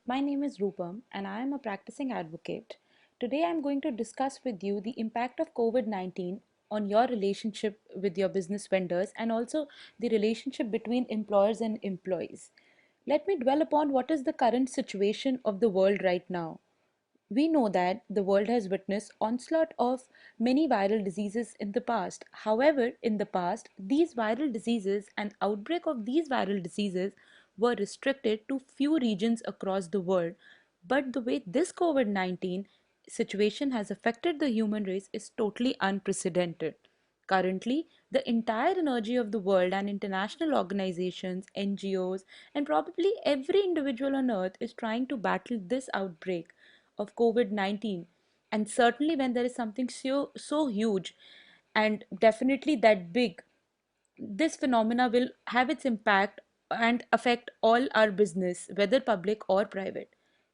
My name is Rupam and I am a practicing advocate. Today I am going to discuss with you the impact of COVID-19 on your relationship with your business vendors and also the relationship between employers and employees. Let me dwell upon what is the current situation of the world right now. We know that the world has witnessed onslaught of many viral diseases in the past. However, in the past, these viral diseases and outbreak of these viral diseases were restricted to few regions across the world. But the way this COVID-19 situation has affected the human race is totally unprecedented. Currently, the entire energy of the world and international organizations, NGOs, and probably every individual on earth is trying to battle this outbreak of COVID 19. And certainly, when there is something so huge and definitely that big, this phenomena will have its impact and affect all our business, whether public or private.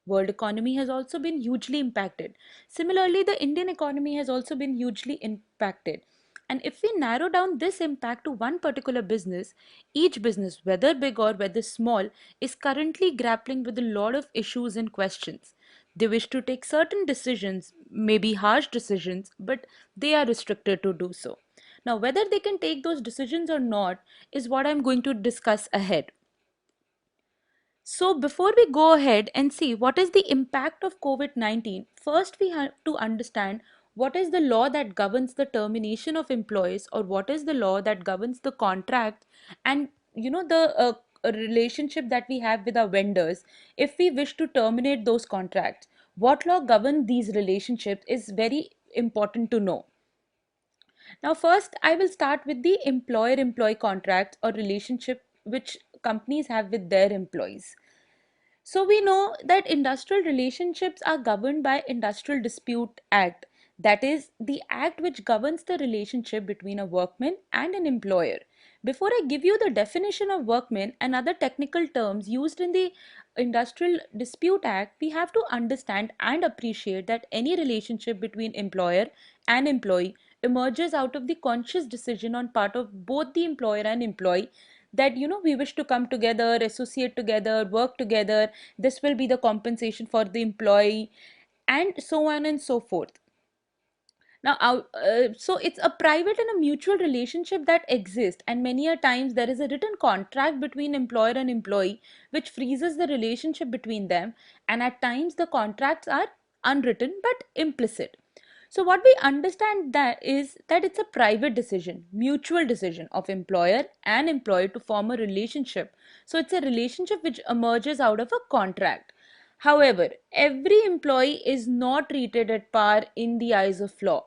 World economy has also been hugely impacted. Similarly, the Indian economy has also been hugely impacted. And if we narrow down this impact to one particular business, each business, whether big or whether small, is currently grappling with a lot of issues and questions. They wish to take certain decisions, maybe harsh decisions, but they are restricted to do so. Now, whether they can take those decisions or not is what I'm going to discuss ahead. So, before we go ahead and see what is the impact of COVID 19, first we have to understand what is the law that governs the termination of employees, or what is the law that governs the contract and the relationship that we have with our vendors if we wish to terminate those contracts. What law governs these relationships is very important to know. Now, first, I will start with the employer employee contract or relationship which companies have with their employees. So we know that industrial relationships are governed by Industrial Dispute Act. That is the act which governs the relationship between a workman and an employer. Before I give you the definition of workman and other technical terms used in the Industrial Dispute Act, we have to understand and appreciate that any relationship between employer and employee emerges out of the conscious decision on part of both the employer and employee that we wish to come together, associate together, work together. This will be the compensation for the employee, and so on and so forth. Now so it's a private and a mutual relationship that exists, and many a times there is a written contract between employer and employee which freezes the relationship between them, and at times the contracts are unwritten but implicit. So what we understand that is that it's a private decision, mutual decision of employer and employee to form a relationship. So it's a relationship which emerges out of a contract. However, every employee is not treated at par in the eyes of law.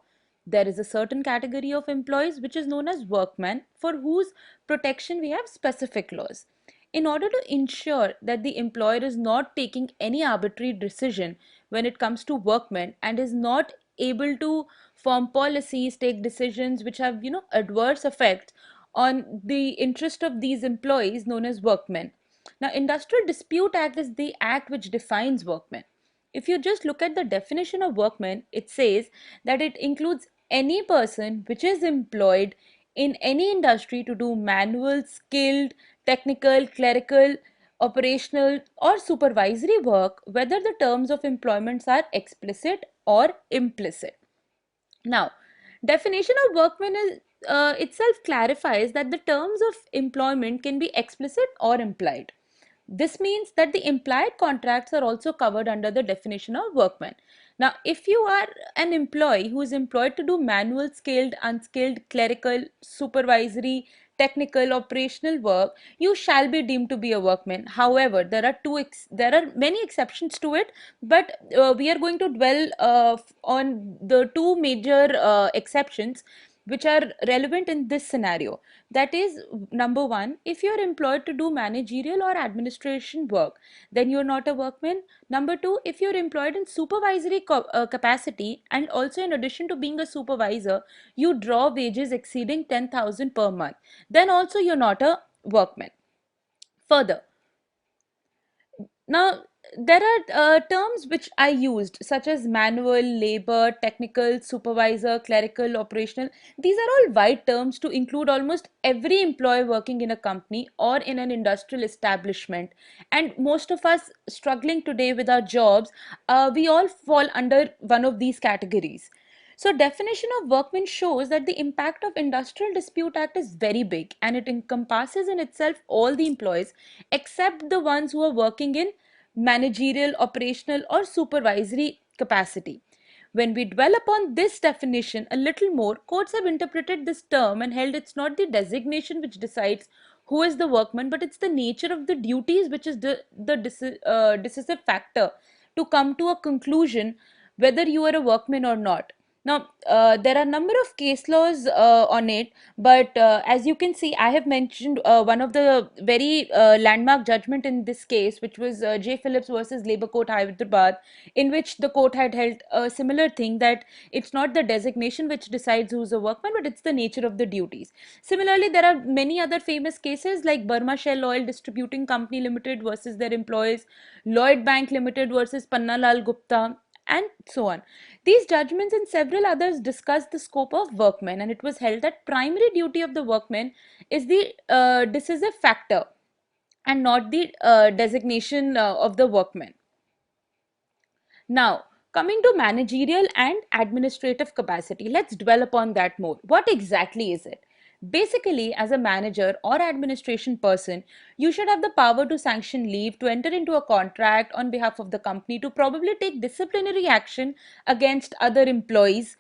There is a certain category of employees which is known as workmen, for whose protection we have specific laws. In order to ensure that the employer is not taking any arbitrary decision when it comes to workmen and is not able to form policies, take decisions which have adverse effects on the interest of these employees known as workmen. Now, Industrial Dispute Act is the act which defines workmen. If you just look at the definition of workman, it says that it includes any person which is employed in any industry to do manual, skilled, technical, clerical, operational, or supervisory work, whether the terms of employments are explicit or implicit. Now, definition of workman is itself clarifies that the terms of employment can be explicit or implied. This means that the implied contracts are also covered under the definition of workman. Now, if you are an employee who is employed to do manual, skilled, unskilled, clerical, supervisory, technical, operational work, you shall be deemed to be a workman. However, there are many exceptions to it, but we are going to dwell on the two major exceptions which are relevant in this scenario. That is, number one, if you're employed to do managerial or administration work, then you're not a workman. Number two, if you're employed in supervisory capacity, and also in addition to being a supervisor, you draw wages exceeding 10,000 per month, then also you're not a workman. Further, now, there are terms which I used, such as manual, labor, technical, supervisor, clerical, operational. These are all wide terms to include almost every employee working in a company or in an industrial establishment. And most of us struggling today with our jobs, we all fall under one of these categories. So definition of workman shows that the impact of Industrial Dispute Act is very big, and it encompasses in itself all the employees except the ones who are working in managerial, operational, or supervisory capacity. When we dwell upon this definition a little more, courts have interpreted this term and held it's not the designation which decides who is the workman, but it's the nature of the duties which is the decisive factor to come to a conclusion whether you are a workman or not. Now, there are a number of case laws on it, but as you can see, I have mentioned one of the very landmark judgment in this case, which was J. Phillips versus Labour Court Hyderabad, in which the court had held a similar thing, that it's not the designation which decides who's a workman, but it's the nature of the duties. Similarly, there are many other famous cases like Burma Shell Oil Distributing Company Limited versus their employees, Lloyd Bank Limited versus Panna Lal Gupta, and so on. These judgments and several others discuss the scope of workmen, and it was held that primary duty of the workmen is the decisive factor and not the designation of the workmen. Now, coming to managerial and administrative capacity, let's dwell upon that more. What exactly is it? Basically, as a manager or administration person, you should have the power to sanction leave, to enter into a contract on behalf of the company, to probably take disciplinary action against other employees.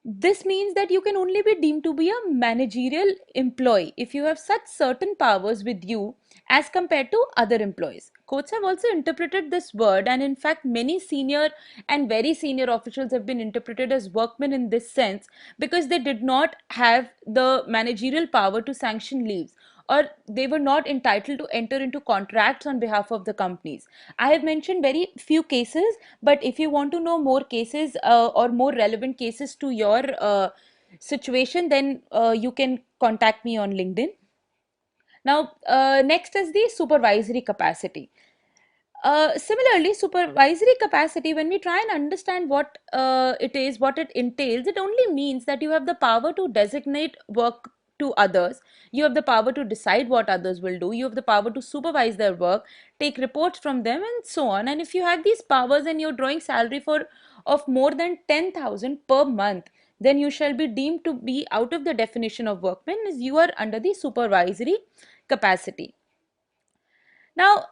This means that you can only be deemed to be a managerial employee if you have such certain powers with you as compared to other employees. Courts have also interpreted this word, and in fact, many senior and very senior officials have been interpreted as workmen in this sense because they did not have the managerial power to sanction leaves, or they were not entitled to enter into contracts on behalf of the companies. I have mentioned very few cases, but if you want to know more cases or more relevant cases to your situation, then you can contact me on LinkedIn. Now, next is the supervisory capacity. Similarly, supervisory capacity, when we try and understand what it is, what it entails, it only means that you have the power to designate work to others, you have the power to decide what others will do, you have the power to supervise their work, take reports from them, and so on. And if you have these powers and you're drawing salary for of more than 10,000 per month, then you shall be deemed to be out of the definition of workman, as you are under the supervisory capacity. Now,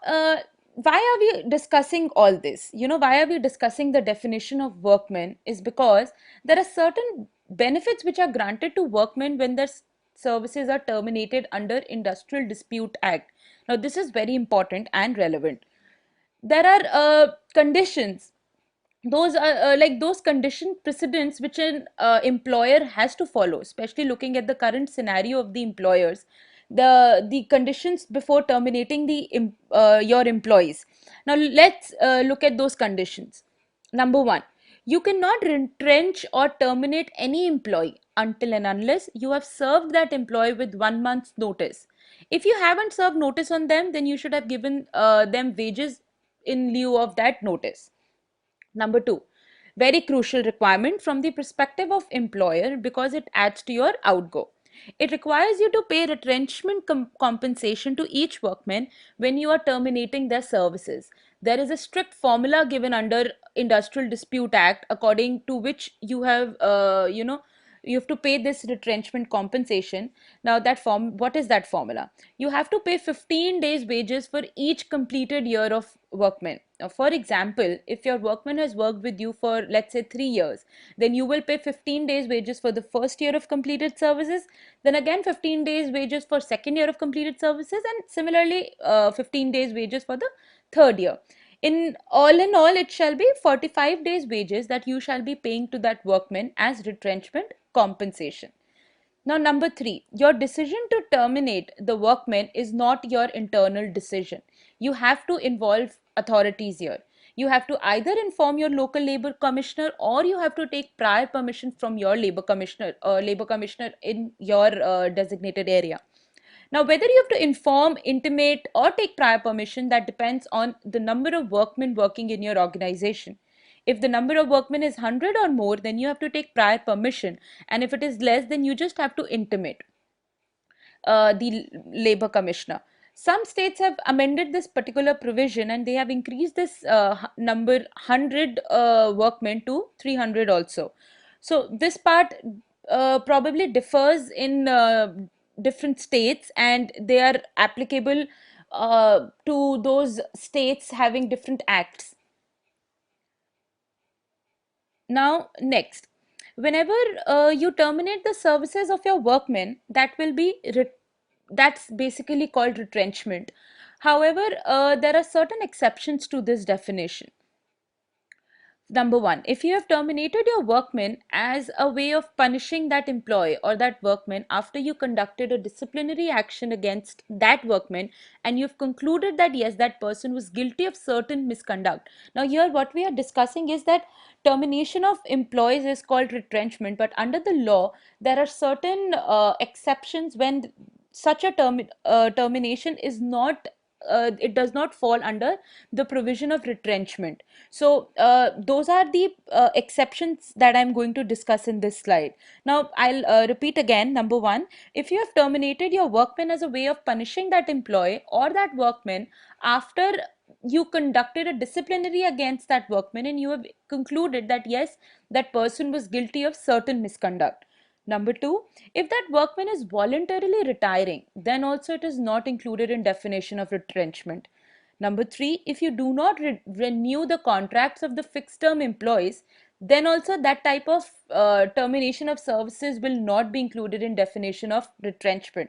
why are we discussing all this? Why are we discussing the definition of workmen? Is because there are certain benefits which are granted to workmen when their services are terminated under Industrial Dispute Act. Now, this is very important and relevant. There are conditions, those are like those condition precedents which an employer has to follow, especially looking at the current scenario of the employers, the conditions before terminating your employees. Now let's look at those conditions. Number one, you cannot retrench or terminate any employee until and unless you have served that employee with 1 month's notice. If you haven't served notice on them, then you should have given them wages in lieu of that notice. Number two, very crucial requirement from the perspective of employer because it adds to your outgo. It requires you to pay retrenchment compensation to each workman when you are terminating their services. There is a strict formula given under Industrial Dispute Act according to which you have to pay this retrenchment compensation. Now what is that formula? You have to pay 15 days wages for each completed year of workman. Now, for example, if your workman has worked with you for, let's say, 3 years, then you will pay 15 days wages for the first year of completed services, then again 15 days wages for second year of completed services, and similarly 15 days wages for the third year. In all, it shall be 45 days wages that you shall be paying to that workman as retrenchment compensation. Now, number three, your decision to terminate the workman is not your internal decision. You have to involve authorities here. You have to either inform your local labor commissioner, or you have to take prior permission from your labor commissioner in your designated area. Now, whether you have to inform, intimate, or take prior permission, that depends on the number of workmen working in your organization. If the number of workmen is 100 or more, then you have to take prior permission. And if it is less, then you just have to intimate the labor commissioner. Some states have amended this particular provision and they have increased this number 100 workmen to 300 also. So this part probably differs in different states, and they are applicable to those states having different acts. Now, next, whenever you terminate the services of your workmen, that will be that's basically called retrenchment. However, there are certain exceptions to this definition. Number one, if you have terminated your workman as a way of punishing that employee or that workman after you conducted a disciplinary action against that workman, and you've concluded that yes, that person was guilty of certain misconduct. Now, here what we are discussing is that termination of employees is called retrenchment, but under the law, there are certain exceptions when such a termination is not it does not fall under the provision of retrenchment. So those are the exceptions that I'm going to discuss in this slide. Now I'll repeat again. Number one, if you have terminated your workman as a way of punishing that employee or that workman after you conducted a disciplinary against that workman and you have concluded that yes, that person was guilty of certain misconduct. Number two, if that workman is voluntarily retiring, then also it is not included in definition of retrenchment. Number three, if you do not renew the contracts of the fixed term employees, then also that type of termination of services will not be included in definition of retrenchment.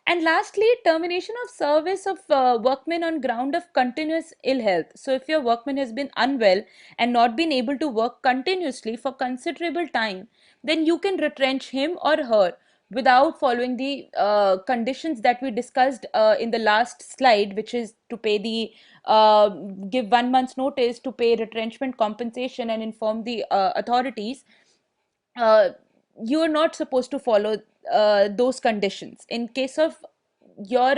And lastly, termination of service of workmen on ground of continuous ill health. So if your workman has been unwell and not been able to work continuously for considerable time, then you can retrench him or her without following the conditions that we discussed in the last slide, which is to pay the give 1 month's notice, to pay retrenchment compensation, and inform the authorities. uh, you are not supposed to follow those conditions. In case of your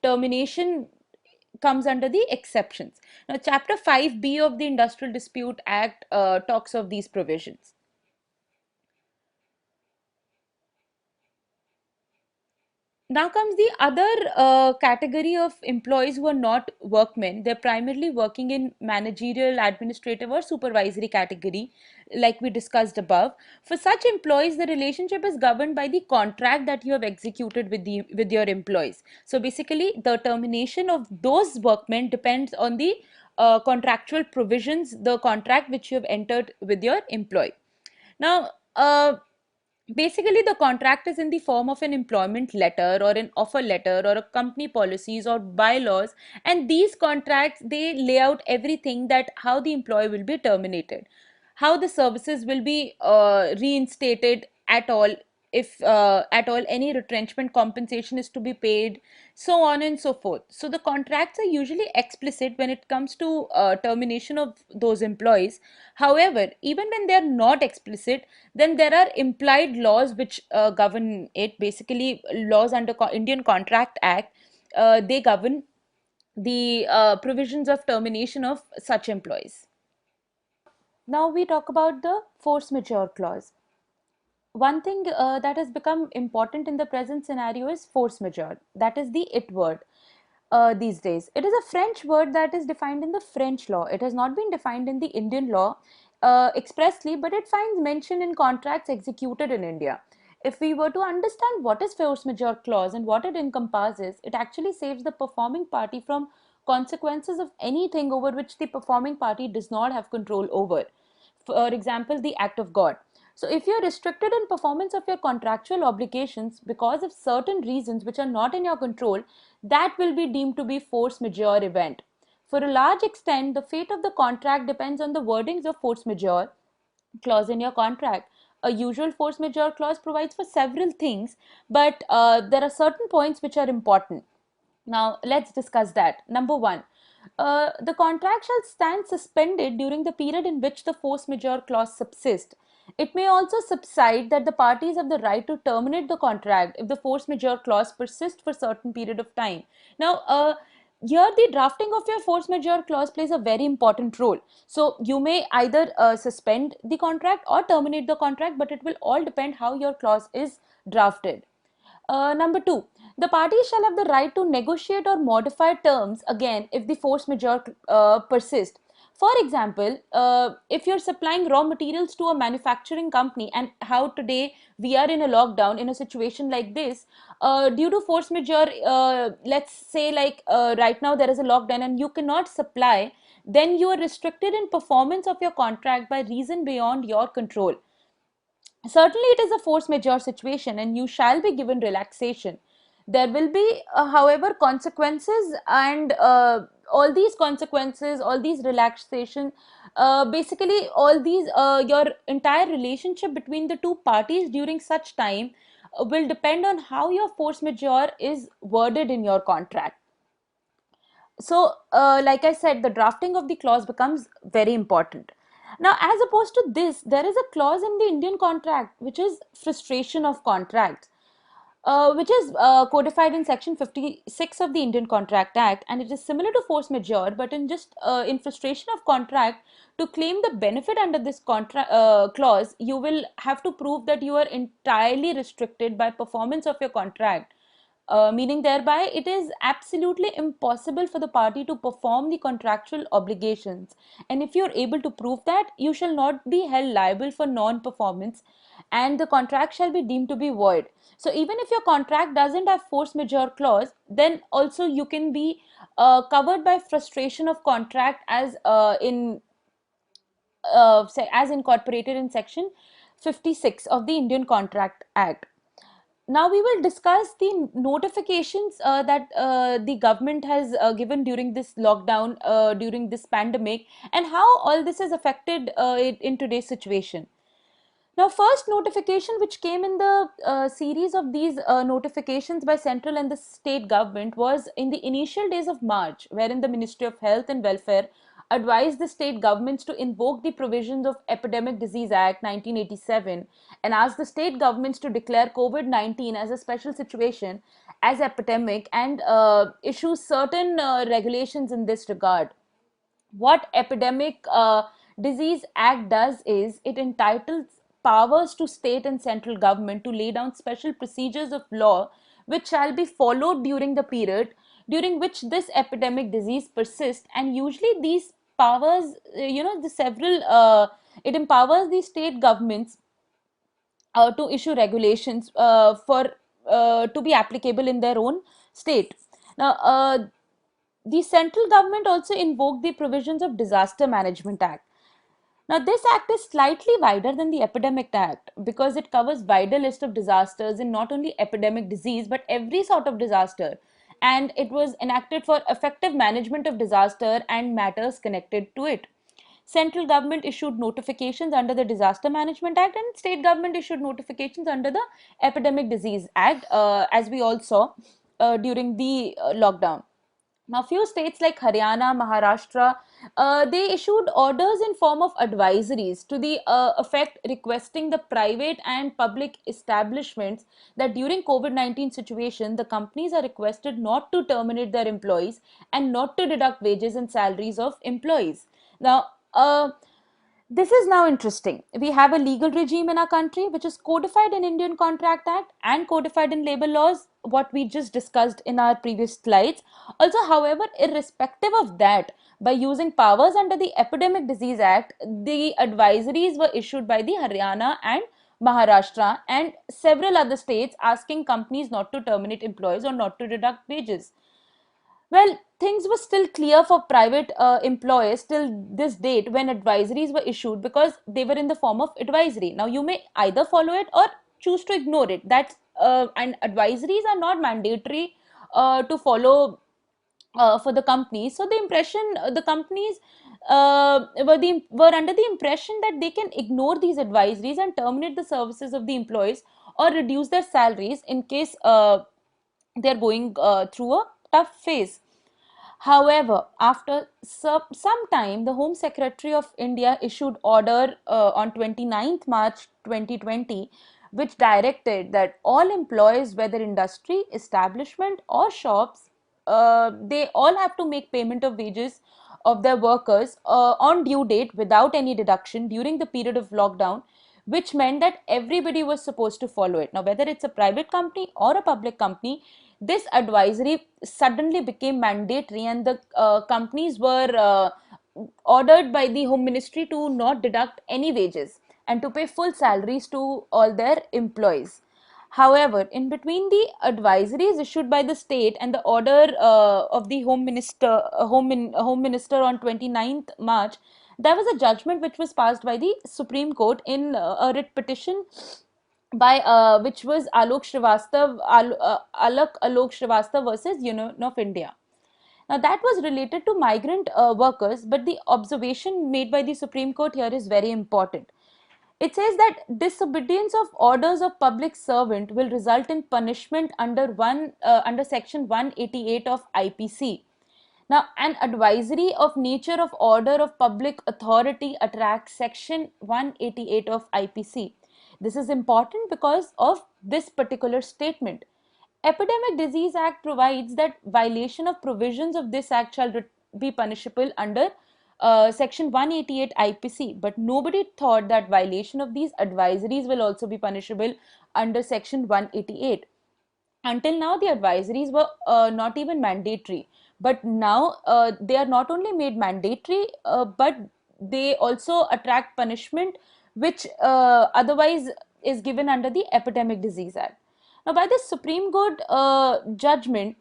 termination comes under the exceptions. Now, Chapter 5B of the Industrial Dispute Act talks of these provisions. Now comes the other category of employees who are not workmen. They're primarily working in managerial, administrative, or supervisory category, like we discussed above. For such employees, the relationship is governed by the contract that you have executed with your employees. So basically, the termination of those workmen depends on the contractual provisions, the contract which you have entered with your employee. Now, basically, the contract is in the form of an employment letter or an offer letter or a company policies or bylaws, and these contracts, they lay out everything, that how the employee will be terminated, how the services will be reinstated at all, if at all any retrenchment compensation is to be paid, so on and so forth. So the contracts are usually explicit when it comes to termination of those employees. However, even when they are not explicit, then there are implied laws which govern it. Basically, laws under Indian Contract Act, they govern the provisions of termination of such employees. Now we talk about the force majeure clause. One thing that has become important in the present scenario is force majeure. That is the it word these days. It is a French word that is defined in the French law. It has not been defined in the Indian law expressly, but it finds mention in contracts executed in India. If we were to understand what is force majeure clause and what it encompasses, it actually saves the performing party from consequences of anything over which the performing party does not have control over. For example, the act of God. So, if you're restricted in performance of your contractual obligations because of certain reasons which are not in your control, that will be deemed to be force majeure event. For a large extent, the fate of the contract depends on the wordings of force majeure clause in your contract. A usual force majeure clause provides for several things, but there are certain points which are important. Now, let's discuss that. Number one, the contract shall stand suspended during the period in which the force majeure clause subsists. It may also subside that the parties have the right to terminate the contract if the force majeure clause persists for a certain period of time. Now, here the drafting of your force majeure clause plays a very important role. So you may either suspend the contract or terminate the contract, but it will all depend how your clause is drafted. Number two, the parties shall have the right to negotiate or modify terms again if the force majeure persists. For example, if you're supplying raw materials to a manufacturing company, and how today we are in a lockdown in a situation like this, due to force majeure, let's say like right now there is a lockdown and you cannot supply, then you are restricted in performance of your contract by reason beyond your control. Certainly, it is a force majeure situation and you shall be given relaxation. There will be, however, consequences, and all these consequences, all these relaxation, basically, all these, your entire relationship between the two parties during such time will depend on how your force majeure is worded in your contract. So, like I said, the drafting of the clause becomes very important. Now, as opposed to this, there is a clause in the Indian contract which is frustration of contracts, which is codified in section 56 of the Indian Contract Act, and it is similar to force majeure, but in just in frustration of contract, to claim the benefit under this contract clause, you will have to prove that you are entirely restricted by performance of your contract, meaning thereby it is absolutely impossible for the party to perform the contractual obligations. And if you're able to prove that, you shall not be held liable for non-performance, and the contract shall be deemed to be void. So even if your contract doesn't have force majeure clause, then also you can be covered by frustration of contract as incorporated in section 56 of the Indian Contract Act. Now we will discuss the notifications that the government has given during this lockdown, during this pandemic, and how all this has affected in today's situation. Now, first notification which came in the series of these notifications by central and the state government was in the initial days of March, wherein the Ministry of Health and Welfare advised the state governments to invoke the provisions of Epidemic Disease Act 1987 and asked the state governments to declare COVID-19 as a special situation, as epidemic, and issue certain regulations in this regard. What Epidemic Disease Act does is it entitles powers to state and central government to lay down special procedures of law which shall be followed during the period during which this epidemic disease persists. And usually these powers, the several it empowers the state governments to issue regulations for to be applicable in their own state. Now, the central government also invoked the provisions of Disaster Management Act. Now, this act is slightly wider than the Epidemic Act because it covers wider list of disasters in not only epidemic disease but every sort of disaster. And it was enacted for effective management of disaster and matters connected to it. Central government issued notifications under the Disaster Management Act, and state government issued notifications under the Epidemic Disease Act, as we all saw during the lockdown. Now, few states like Haryana, Maharashtra, they issued orders in form of advisories to the effect requesting the private and public establishments that during COVID-19 situation, the companies are requested not to terminate their employees and not to deduct wages and salaries of employees. Now, this is now interesting. We have a legal regime in our country which is codified in Indian Contract Act and codified in labor laws, what we just discussed in our previous slides. Also, however, irrespective of that, by using powers under the Epidemic Disease Act, the advisories were issued by the Haryana and Maharashtra and several other states asking companies not to terminate employees or not to deduct wages. Well, things were still clear for private employers till this date when advisories were issued because they were in the form of advisory. Now, you may either follow it or choose to ignore it. And advisories are not mandatory to follow for the companies. So the impression the companies were under the impression that they can ignore these advisories and terminate the services of the employees or reduce their salaries in case they're going through a tough phase. However, after some time, the Home Secretary of India issued order on 29th March 2020, which directed that all employees, whether industry, establishment or shops, they all have to make payment of wages of their workers on due date without any deduction during the period of lockdown, which meant that everybody was supposed to follow it. Now, whether it's a private company or a public company, this advisory suddenly became mandatory, and the companies were ordered by the Home Ministry to not deduct any wages and to pay full salaries to all their employees. However, in between the advisories issued by the state and the order of the Home Minister on 29th March, there was a judgment which was passed by the Supreme Court in a writ petition by which was Alok Srivastav versus Union of India. Now, that was related to migrant workers, but the observation made by the Supreme Court here is very important. It says that disobedience of orders of public servant will result in punishment under section 188 of IPC. Now, an advisory of nature of order of public authority attracts section 188 of IPC. This is important because of this particular statement. Epidemic Disease Act provides that violation of provisions of this act shall be punishable under section 188 IPC, but nobody thought that violation of these advisories will also be punishable under section 188. Until now, the advisories were not even mandatory, but now they are not only made mandatory, but they also attract punishment, which otherwise is given under the Epidemic Disease Act. Now, by this Supreme Court judgment,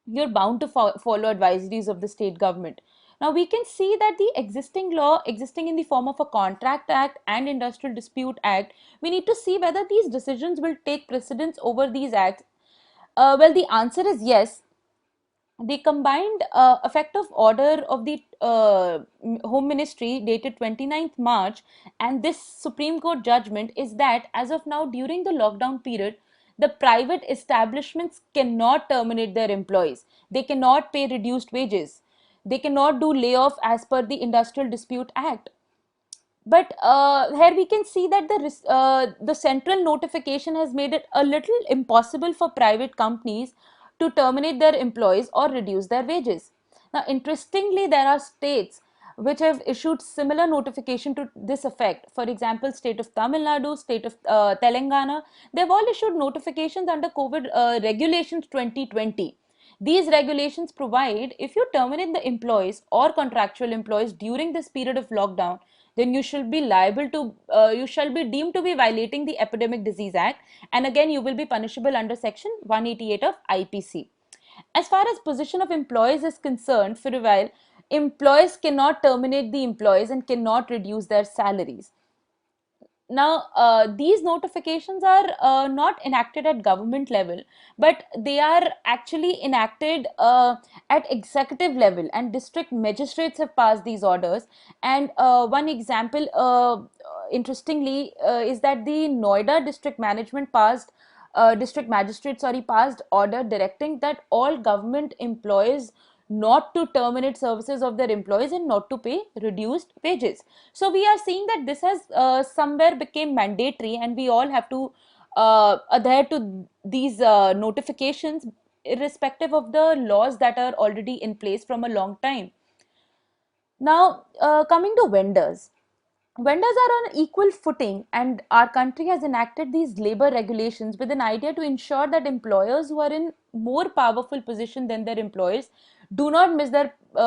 you're bound to follow advisories of the state government. Now, we can see that the existing law, existing in the form of a Contract Act and Industrial Dispute Act, we need to see whether these decisions will take precedence over these acts. Well, the answer is yes. The combined effective order of the Home Ministry dated 29th March and this Supreme Court judgment is that as of now, during the lockdown period, the private establishments cannot terminate their employees. They cannot pay reduced wages. They cannot do layoff as per the Industrial Dispute Act. But here we can see that the central notification has made it a little impossible for private companies to terminate their employees or reduce their wages. Now, interestingly, there are states which have issued similar notification to this effect. For example, state of Tamil Nadu, state of Telangana, they've all issued notifications under COVID regulations 2020. These regulations provide if you terminate the employees or contractual employees during this period of lockdown, then you shall be liable to, you shall be deemed to be violating the Epidemic Disease Act, and again you will be punishable under section 188 of IPC. As far as position of employees is concerned, for a while, employees cannot terminate the employees and cannot reduce their salaries. Now, these notifications are not enacted at government level, but they are actually enacted at executive level, and district magistrates have passed these orders. And one example, interestingly, is that the Noida district management passed district magistrate sorry passed order directing that all government employees not to terminate services of their employees and not to pay reduced wages. So we are seeing that this has somewhere became mandatory, and we all have to adhere to these notifications irrespective of the laws that are already in place from a long time. Now, coming to vendors. Vendors are on equal footing, and our country has enacted these labor regulations with an idea to ensure that employers who are in more powerful position than their employees do not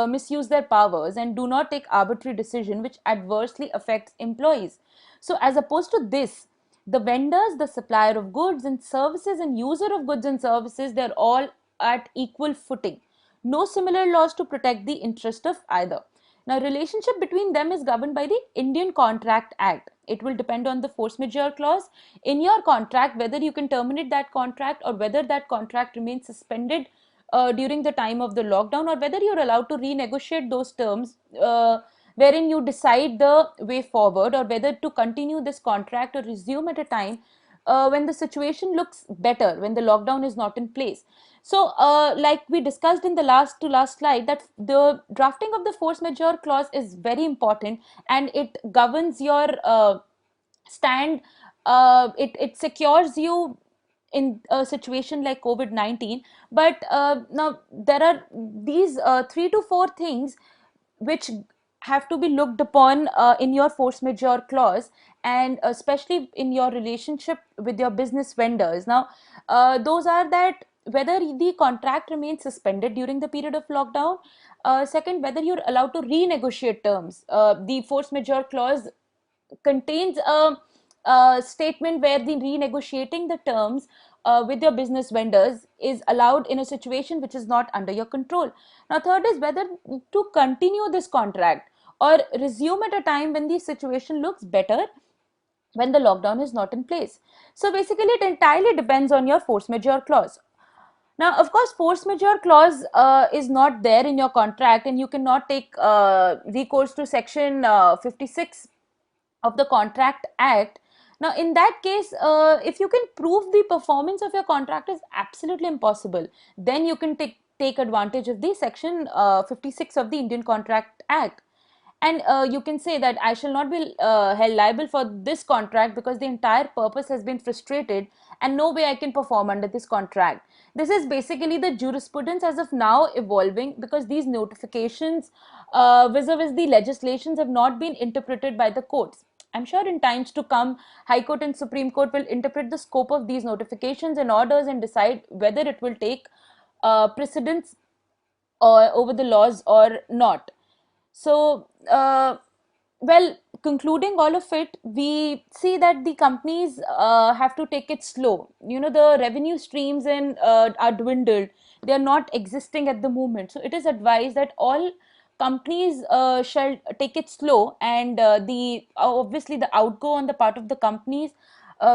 misuse their powers and do not take arbitrary decision which adversely affects employees. So, as opposed to this, the vendors, the supplier of goods and services, and user of goods and services, they're all at equal footing. No similar laws to protect the interest of either. Now, relationship between them is governed by the Indian Contract Act. It will depend on the force majeure clause in your contract, whether you can terminate that contract or whether that contract remains suspended during the time of the lockdown, or whether you're allowed to renegotiate those terms wherein you decide the way forward, or whether to continue this contract or resume at a time when the situation looks better, when the lockdown is not in place. So, like we discussed in the last to last slide, that the drafting of the force majeure clause is very important, and it governs your stand. It secures you in a situation like COVID-19. But now there are these 3 to 4 things which have to be looked upon in your force majeure clause, and especially in your relationship with your business vendors. Now, those are that whether the contract remains suspended during the period of lockdown. Second, whether you're allowed to renegotiate terms. The force majeure clause contains a statement where the renegotiating the terms with your business vendors is allowed in a situation which is not under your control. Now, third is whether to continue this contract or resume at a time when the situation looks better, when the lockdown is not in place. So basically, it entirely depends on your force majeure clause. Now, of course, force majeure clause is not there in your contract, and you cannot take recourse to section 56 of the Contract Act. Now, in that case, if you can prove the performance of your contract is absolutely impossible, then you can take advantage of the section 56 of the Indian Contract Act. And you can say that I shall not be held liable for this contract because the entire purpose has been frustrated and no way I can perform under this contract. This is basically the jurisprudence as of now evolving, because these notifications vis-a-vis the legislations have not been interpreted by the courts. I'm sure in times to come, High Court and Supreme Court will interpret the scope of these notifications and orders and decide whether it will take precedence or over the laws or not. So, well, concluding all of it, we see that the companies have to take it slow. You know, the revenue streams are dwindled. They are not existing at the moment. So, it is advised that all companies shall take it slow, and the obviously the outgo on the part of the companies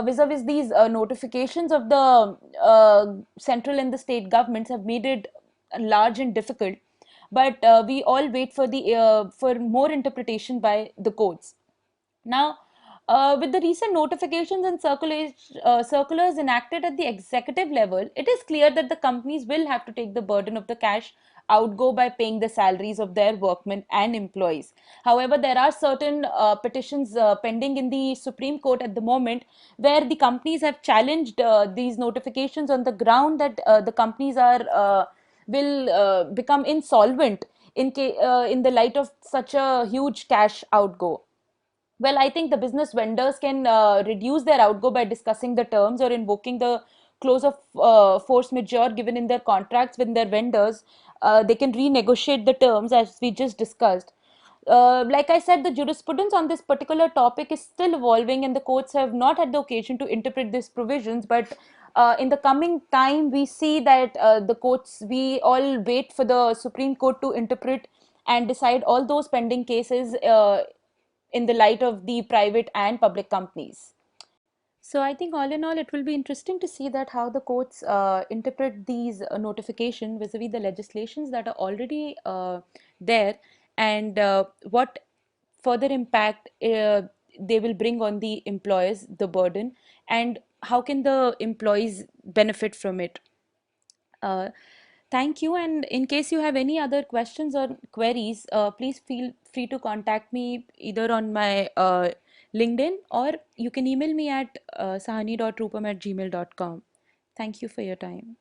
vis-a-vis these notifications of the central and the state governments have made it large and difficult. But we all wait for the for more interpretation by the courts. Now, with the recent notifications and circulars enacted at the executive level, it is clear that the companies will have to take the burden of the cash outgo by paying the salaries of their workmen and employees. However, there are certain petitions pending in the Supreme Court at the moment, where the companies have challenged these notifications on the ground that the companies are will become insolvent in the light of such a huge cash outgo. Well, I think the business vendors can reduce their outgo by discussing the terms or invoking the clause of force majeure given in their contracts with their vendors. They can renegotiate the terms as we just discussed. Like I said, the jurisprudence on this particular topic is still evolving, and the courts have not had the occasion to interpret these provisions. But in the coming time, we see that the courts, we all wait for the Supreme Court to interpret and decide all those pending cases in the light of the private and public companies. So I think all in all, it will be interesting to see that how the courts interpret these notification vis-a-vis the legislations that are already there, and what further impact they will bring on the employers, the burden, and how can the employees benefit from it. Uh, Thank you. And in case you have any other questions or queries, please feel free to contact me either on my LinkedIn, or you can email me at sahani.rupam@gmail.com. Thank you for your time.